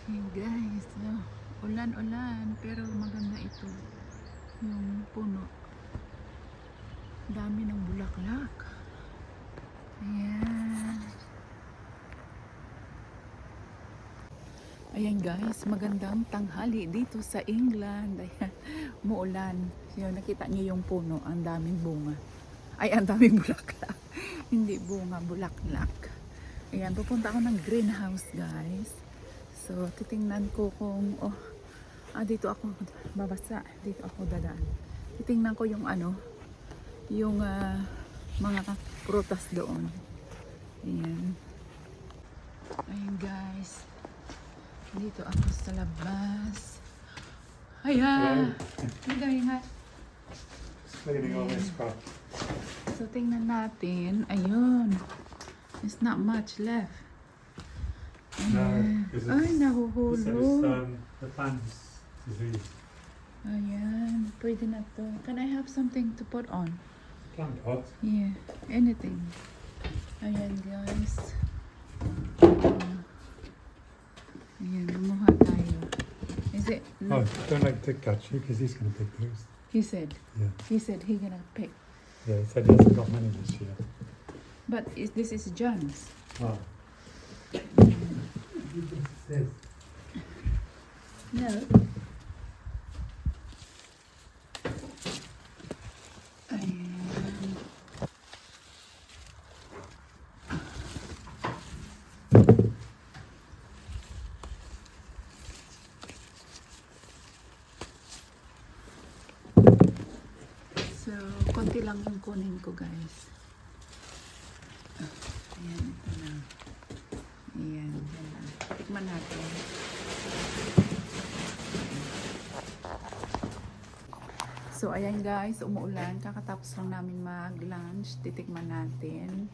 Hey guys, ulan-ulan pero maganda ito. Yung puno. Dami ng bulaklak. Ayan. Ayan guys, magandang tanghali dito sa England. Ayan, muulan. Yung nakita niyo yung puno, ang daming bunga. Ay, ang daming bulaklak. Hindi bunga, bulaklak. Ayan, pupunta ako ng greenhouse guys. So, titingnan ko kung, dito ako babasa. Dito ako dadaan. Titingnan ko yung yung mga prutas doon. Ayan. Ayan guys. Dito ako sa labas. Ayan. Hinga. Just cleaning all this crap. So, tingnan natin. Ayun. There's not much left. No, Ayan. because Ay, it's nahuhulog. the plant's disease. Ayan. Pwede na to. Can I have something to put on? Plant pot. Yeah. Anything. Ayan, guys. Ayan, lumuha tayo. Is it? Oh, don't let Dick catch you because he's going to pick those. He said he gonna pick. Yeah, he said he hasn't got many this year. But this is John's. Oh. No. Ayan. So, konti lang yung kunin ko guys. Ayan, ito na. Ayan, yan lang. Tikman natin. So, ayan guys, umuulan. Kakatapos lang namin mag-lunch. Titikman natin.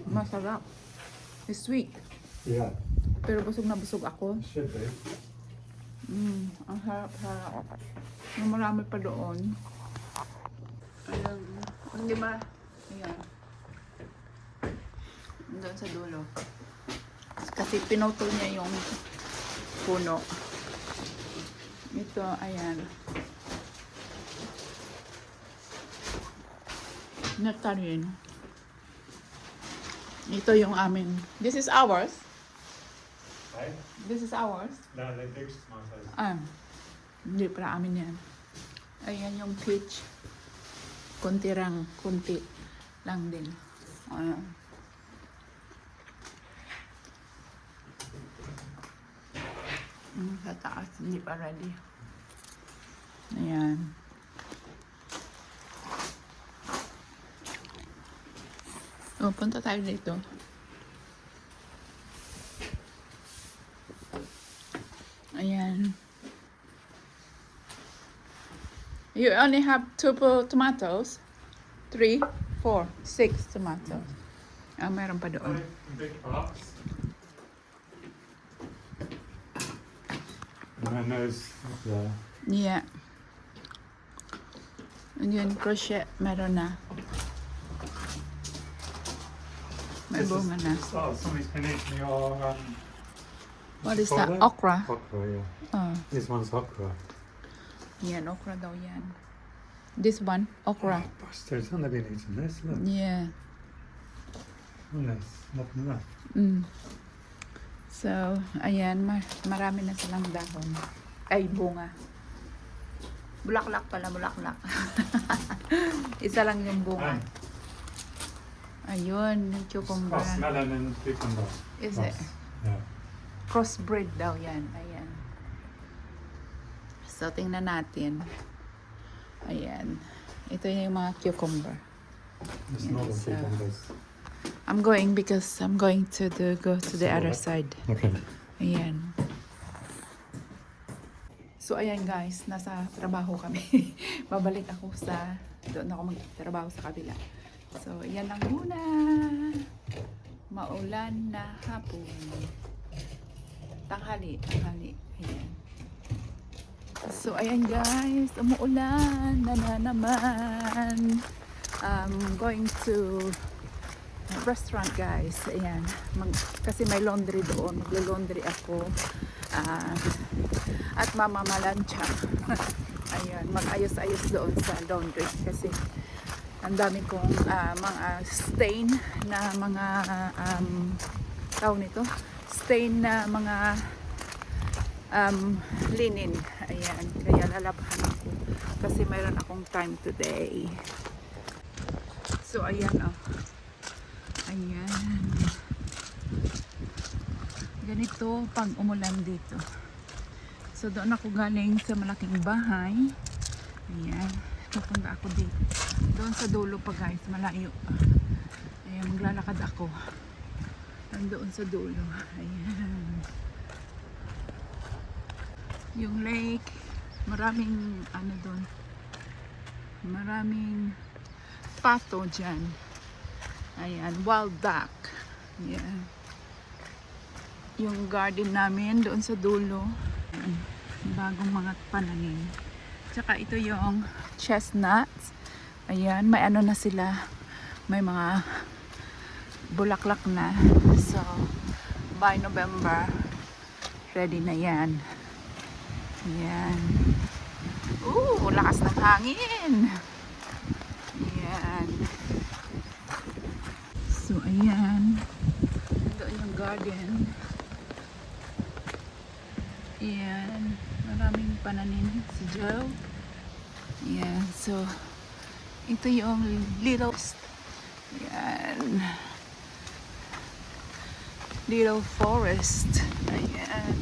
Masarap. It's sweet. Yeah, Pero busog na busog ako. it should be. Ang harap-harap. Yung marami pa doon. Ayan. Hindi ba? Ayan. Doon sa dulo. Kasi pinutol niya yung puno. Ito, ayan. Nectarine. Ito yung amin. This is ours. Hey? This is ours. No, they do tomatoes. Hindi para amin yan. Ayan yung peach. Kunti lang din. Ayan. Sa taas, hindi pa ready. Ayan. Punta tayo dito. Ayan. You only have 2 tomatoes? 3, 4, 6 tomatoes. Meron pa doon. Big pots. And then there's the Yeah. And yun, crochet, meron na. May bunga na. Oh, somebody's been eating your What is call that? it? Okra? Okra, yeah. Oh, This one's okra. yan, okra daw yan. This one, okra. Oh, bastards, haven't they been eating this? Look. Yeah. Oh, there's nothing left. So, ayan, marami na silang dahon. Ay, bunga. Bulaklak pala, bulaklak. Isa lang yung bunga. Ayun, yung cucumber. Cross melon and cucumber. Is Cross. it? Yeah. Crossbreed daw yan. Ayan. So, tingnan natin. Ayan. Ito yung mga cucumber. It's Yeah, northern so- cucumbers. I'm going because I'm going to go to the other side. Okay. Ayan. So, ayan guys. Nasa trabaho kami. Babalik ako doon ako magtrabaho sa kabila. So, ayan lang muna. Maulan na hapon. Tanghali. Ayan. So, ayan guys. Umuulan na naman. I'm going to restaurant guys. Ayan. Kasi may laundry doon. Maglo-laundry ako. Ah, at mamamalansya. Ayan. Mag-ayos-ayos doon sa laundry. Kasi ang dami kong mga stain na mga tawag nito. Stain na mga linen. Ayan. Kaya lalabahan ako. Kasi mayroon akong time today. So, ayan oh. Ayan. Ganito pag umulan dito. So, doon ako galing sa malaking bahay. Ayan. Pupunta ako dito. Doon sa dulo pa guys. Malayo. Ayan. Maglalakad ako. Doon sa dulo. Ayan. Yung lake. Maraming ano doon. Maraming pato dyan. Ayan, wild duck. Ayan. Yung garden namin doon sa dulo. Ayan, bagong mga pananim. Tsaka ito yung chestnuts. Ayan, may ano na sila. May mga bulaklak na. So, by November, ready na yan. Ayan. Lakas ng hangin. Ayan. So, ayan. Doon yung garden. Ayan. Maraming pananim si Joe. Ayan. So, ito yung little ayan. Little forest. Ayan.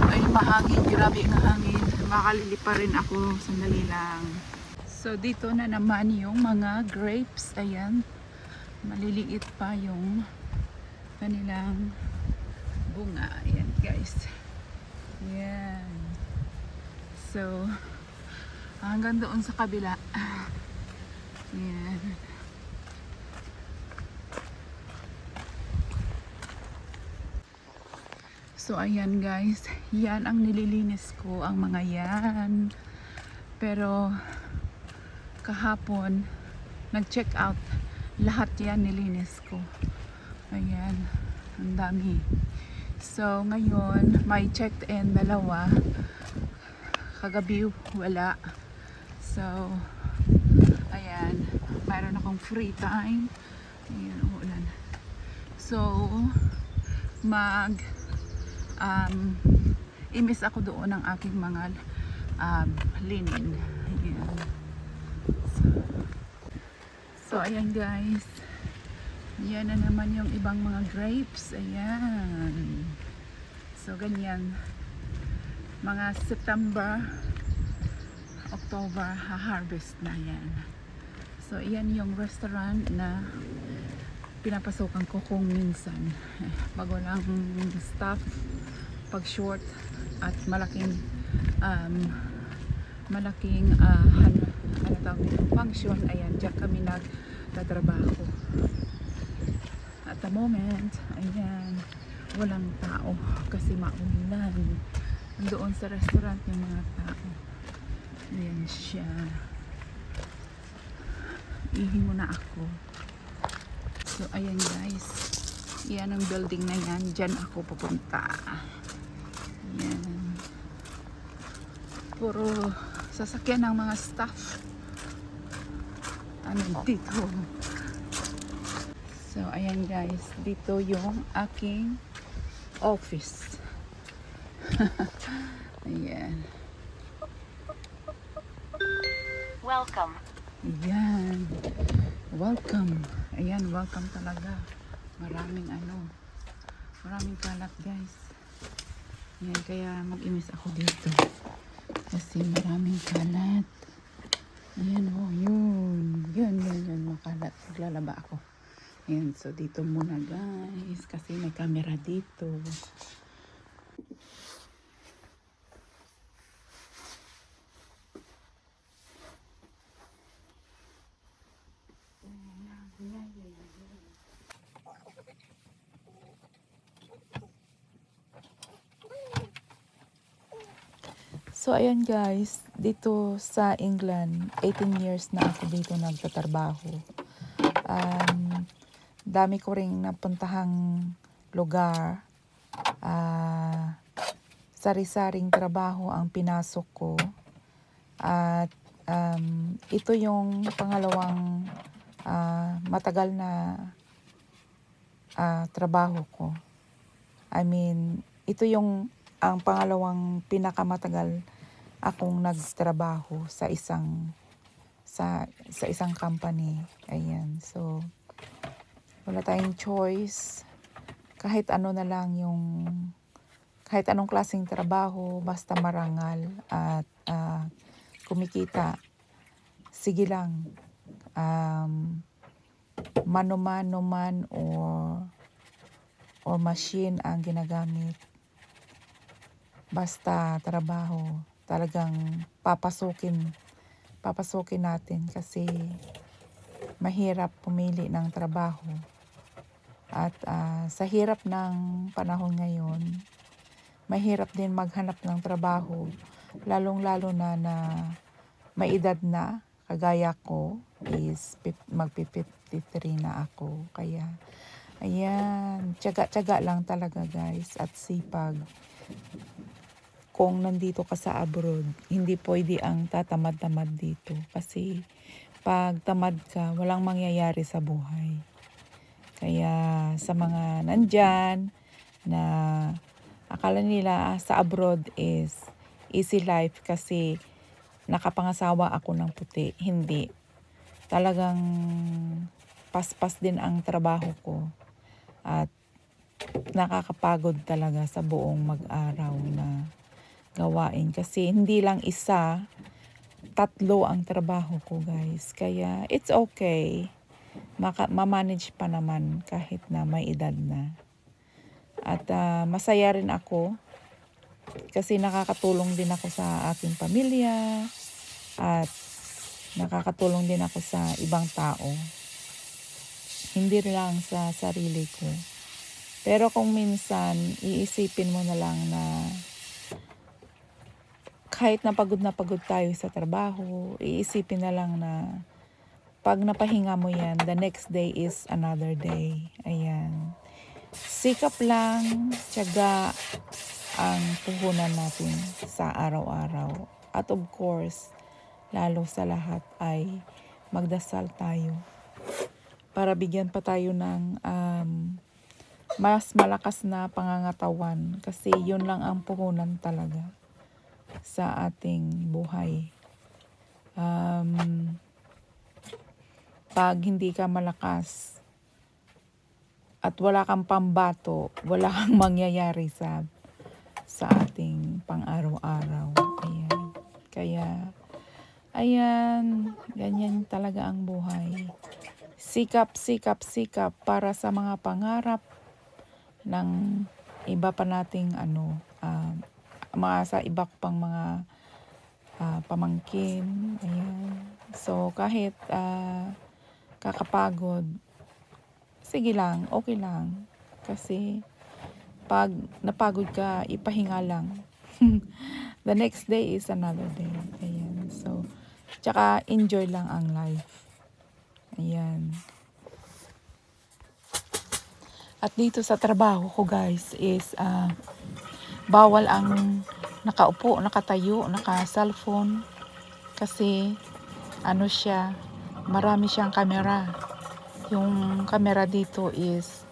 Ay, mahangin. Grabe ang hangin. Makalili pa rin ako. Sandali lang. So, dito na naman yung mga grapes. Ayan. Maliliit pa yung kanilang bunga. Ayan, guys. Ayan. So, hanggang doon sa kabila. Ayan. So, ayan guys. Yan ang nililinis ko. Ang mga yan. Pero, kahapon, nag-check out. Lahat yan nilinis ko. Ayan. Ang dami. So, ngayon, may checked in dalawa. Kagabi, wala. So, ayan. Mayroon akong free time. Ayan, uulan. So, imis ako doon ng aking mga linen. Ayan. So, ayan guys. Yan na naman yung ibang mga grapes. Ayan. So, ganyan. Mga September, October, ha-harvest na yan. So, ayan yung restaurant na pinapasokan ko kung minsan. Pag walang staff, pag short, at malaking ano tawag nito, function, ayan, diyan kami nagtatrabaho. At the moment, ayan, walang tao kasi maulan. Doon sa restaurant yung mga tao. Ayan siya. Ihi muna ako. So, ayan guys. Yan ang building na yan. Diyan ako pupunta. Ayan. Puro sasakyan ng mga staff. Ano dito? So, ayan guys. Dito yung aking office. Ayan. Welcome. Ayan. Welcome. Ayan, welcome talaga. Maraming maraming kalat guys. Ayan, kaya mag-imis ako dito. Kasi maraming kalat. Ayan, oh, yun. Yun, makalat. Maglalaba ako. Ayan, so dito muna guys. Kasi may camera dito. So, ayan guys, dito sa England, 18 years na ako dito nagtatrabaho. dami ko ring napuntahang lugar. Sari-saring trabaho ang pinasok ko. At ito yung pangalawang matagal na trabaho ko. I mean, ito yung ang pangalawang pinakamatagal akong nagtrabaho sa isang company. Ayan. So, wala tayong choice. Kahit ano na lang kahit anong klaseng trabaho, basta marangal at kumikita. Sige lang. Mano-mano man or machine ang ginagamit. Basta trabaho. Talagang papasukin natin kasi mahirap pumili ng trabaho. At sa hirap ng panahon ngayon, mahirap din maghanap ng trabaho, lalong-lalo na may edad na, kagaya ko, is magpi-53 na ako. Kaya, ayan, tiyaga-tiyaga lang talaga guys, at sipag. Kung nandito ka sa abroad, hindi pwede ang tatamad-tamad dito. Kasi, pag tamad ka, walang mangyayari sa buhay. Kaya, sa mga nandyan, na akala nila sa abroad is easy life kasi nakapangasawa ako ng puti. Hindi. Talagang paspas din ang trabaho ko. At nakakapagod talaga sa buong mag-araw na gawain. Kasi hindi lang isa, 3 ang trabaho ko guys. Kaya it's okay. Ma-manage pa naman kahit na may edad na. At masaya rin ako kasi nakakatulong din ako sa aking pamilya at nakakatulong din ako sa ibang tao. Hindi lang sa sarili ko. Pero kung minsan, iisipin mo na lang na kahit na pagod tayo sa trabaho, iisipin na lang na pag napahinga mo yan, the next day is another day. Ayan. Sikap lang, tiyaga ang puhunan natin sa araw-araw. At of course, lalo sa lahat ay magdasal tayo para bigyan pa tayo ng mas malakas na pangangatawan kasi yun lang ang puhunan talaga sa ating buhay. Pag hindi ka malakas at wala kang pambato, wala kang mangyayari sa ating pang-araw-araw. Ayan. Kaya, ayan, ganyan talaga ang buhay. Sikap para sa mga pangarap ng iba pa nating sa iba ko pang mga pamangkin. Ayan. So, kahit kakapagod, sige lang, okay lang. Kasi, pag napagod ka, ipahinga lang. The next day is another day. Ayan. So, tsaka enjoy lang ang life. Ayan. At dito sa trabaho ko guys is bawal ang nakaupo, nakatayo, naka-cellphone. Kasi marami siyang camera. Yung camera dito is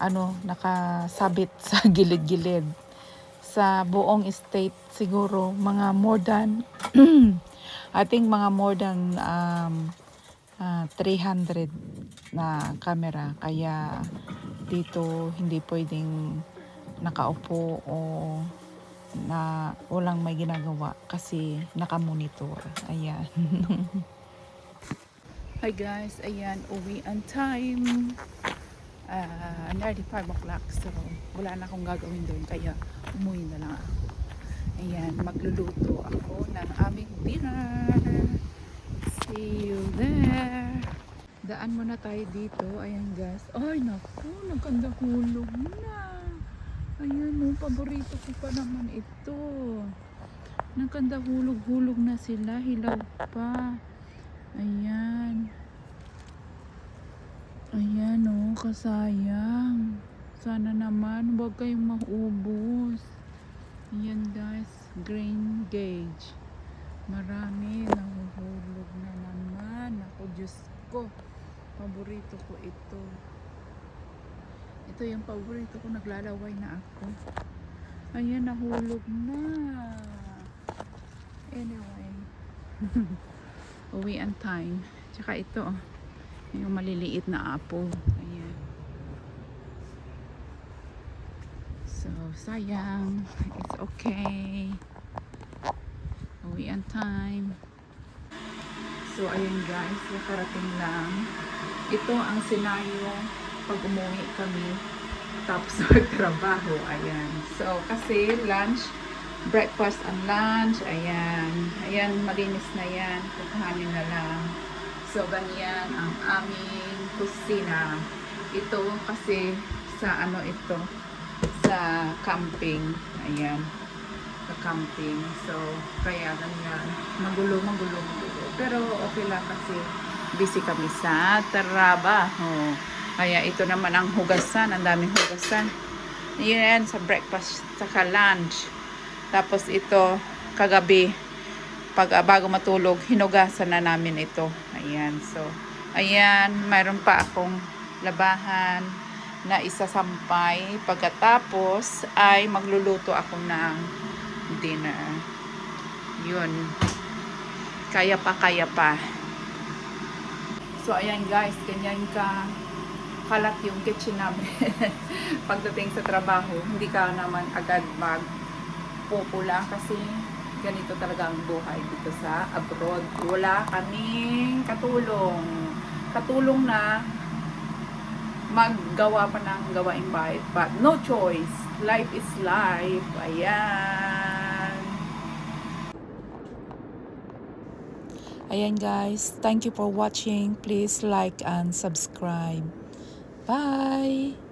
nakasabit sa gilid-gilid. Sa buong state siguro mga more than I think mga more than 300 na camera. Kaya dito hindi pwedeng nakaupo o na walang may ginagawa kasi nakamonitor. Ayan. Hi guys, ayan, uwi on time. Nearly 5 o'clock, so wala na akong gagawin doon kaya umuwi na lang ako. Ayan, magluluto ako ng aming dinner. See you there. Daan muna tayo dito. Ayan guys. Ay naku, nagkandahulog na. Ayan, paborito ko pa naman ito. Nagkandahulog-hulog na sila, hilaw pa. Ayan. Nakakasayang. Sana naman huwag kayong maubos. Yan guys, grain gauge. Marami nahuhulog na naman. Ako, Diyos ko. Paborito ko ito. Ito yung paborito ko. Naglalaway na ako. Ayan, nahulog na. Anyway. Uwian time. Tsaka ito, yung maliliit na apple. Ayan. So, sayang. It's okay. Uwian time. So, ayan guys. Nakarating lang. Ito ang senaryo pag umuwi kami. Tapos magtrabaho. Ayan. So, kasi lunch, breakfast and lunch. Ayan. Ayan, malinis na yan. Kukuhanin na lang. So, ganyan ang aming kusina. Ito kasi sa ano ito, sa camping. Ayan. Sa camping. So, kaya ganyan. Magulo. Pero okay lang kasi busy kami sa trabaho. Kaya ito naman ang hugasan. Ang daming hugasan. Ayan, sa breakfast, saka lunch. Tapos ito, kagabi, bago matulog, hinugasan na namin ito. Ayan, so, ayan, mayroon pa akong labahan na isasampay. Pagkatapos, ay magluluto ako ng dinner. Yun. Kaya pa. So, ayan guys, ganyan kalat yung kitchen namin. Pagdating sa trabaho, hindi ka naman agad magpupula kasi ganito talaga ang buhay dito sa abroad. Wala kaming katulong na maggawa pa ng gawaing bahay, but no choice, life is life. Ayan guys, thank you for watching. Please like and subscribe. Bye.